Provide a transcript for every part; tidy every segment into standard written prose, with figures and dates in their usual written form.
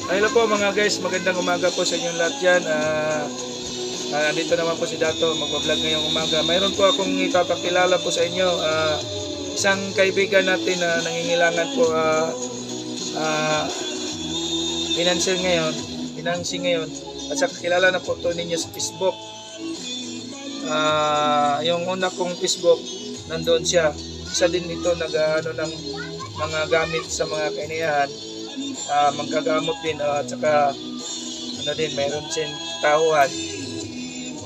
Hello po mga guys, magandang umaga po sa inyong lahat dyan. Dito naman po si Dato, magbablog ngayong umaga. Mayroon po akong ipapakilala po sa inyo. Isang kaibigan natin na nangingilangan po financing ngayon. At saka kilala na po ito ninyo sa Facebook. Yung una kong Facebook, nandoon siya. Isa din ito nag-ano ng mga gamit sa mga kainihan. Manggagamot din at saka ano din, mayroon siyang tauhan.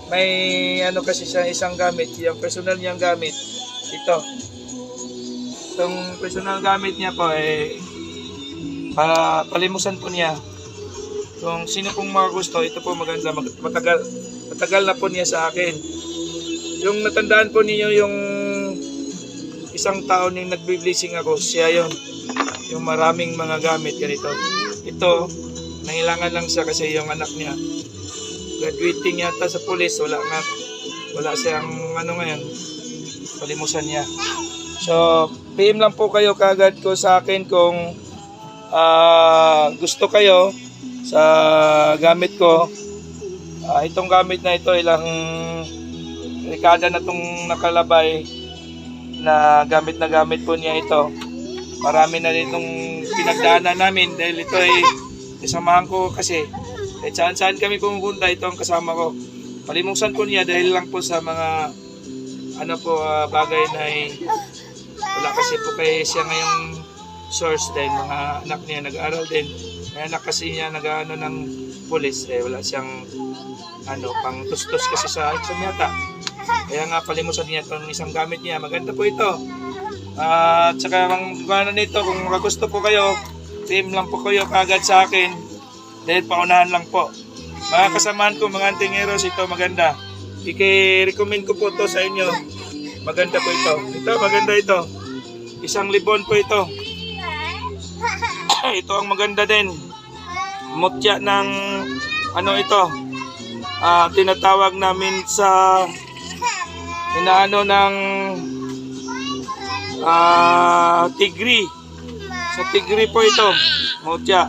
May ano kasi siya isang gamit, yung personal niyang gamit itong personal gamit niya po palimusan po niya. Kung sino pong mga gusto, ito po maganda, matagal na po niya sa akin. Yung natandaan po niyo yung isang taon yung nagbi-blessing ako, siya yon. Yung maraming mga gamit ganito. Ito, nangailangan lang siya kasi yung anak niya graduating yata sa police, wala siyang ano ngayon, palimusan niya. So, PM lang po kayo kagad ko sa akin kung gusto kayo sa gamit ko. Itong gamit na ito, ilang dekada na itong nakalabay na gamit po niya ito. Marami na rin itong pinagdaanan namin dahil ito ay kasamahan ko kasi saan kami pumupunta, ito ang kasama ko. Palimusan ko niya dahil lang po sa mga bagay na wala kasi po kay siya ngayong source dahil mga anak niya nag-aaral din. May anak kasi niya nag-ano ng police, wala siyang pang tustos kasi sa exam yata. Kaya nga palimusan niya itong isang gamit niya. Maganda po ito. At saka mga nito, kung gusto po kayo, PM lang po kayo kagad sa akin dahil paunahan lang po. Mga kasamahan ko, mga antingeros, ito maganda. I-recommend ko po ito sa inyo. Maganda po ito. Ito, maganda ito. 1,000 po ito. Ito ang maganda din. Mutya ng ito. Tinatawag namin sa inaano ng tigri. Sa tigri po ito, mutya.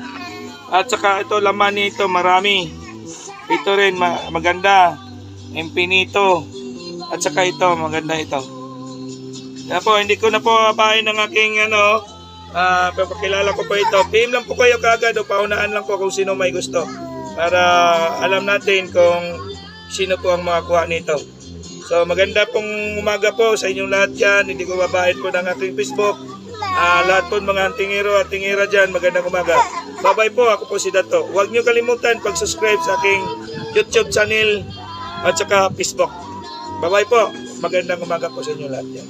At saka ito, laman nito marami. Ito rin maganda, empinito. At saka ito, maganda ito. Kaya po, hindi ko na po apahin ng aking papakilala ko po ito. PM lang po kayo kagad o paunaan lang po kung sino may gusto. Para alam natin kung sino po ang makakuha nito. So maganda pong umaga po sa inyong lahat dyan. Hindi ko babahin po ng aking Facebook. Lahat po mga antingero at tingera dyan, magandang umaga. Bye-bye po, ako po si Dato. Huwag nyo kalimutan pag-subscribe sa aking YouTube channel at saka Facebook. Bye-bye po, magandang umaga po sa inyong lahat dyan.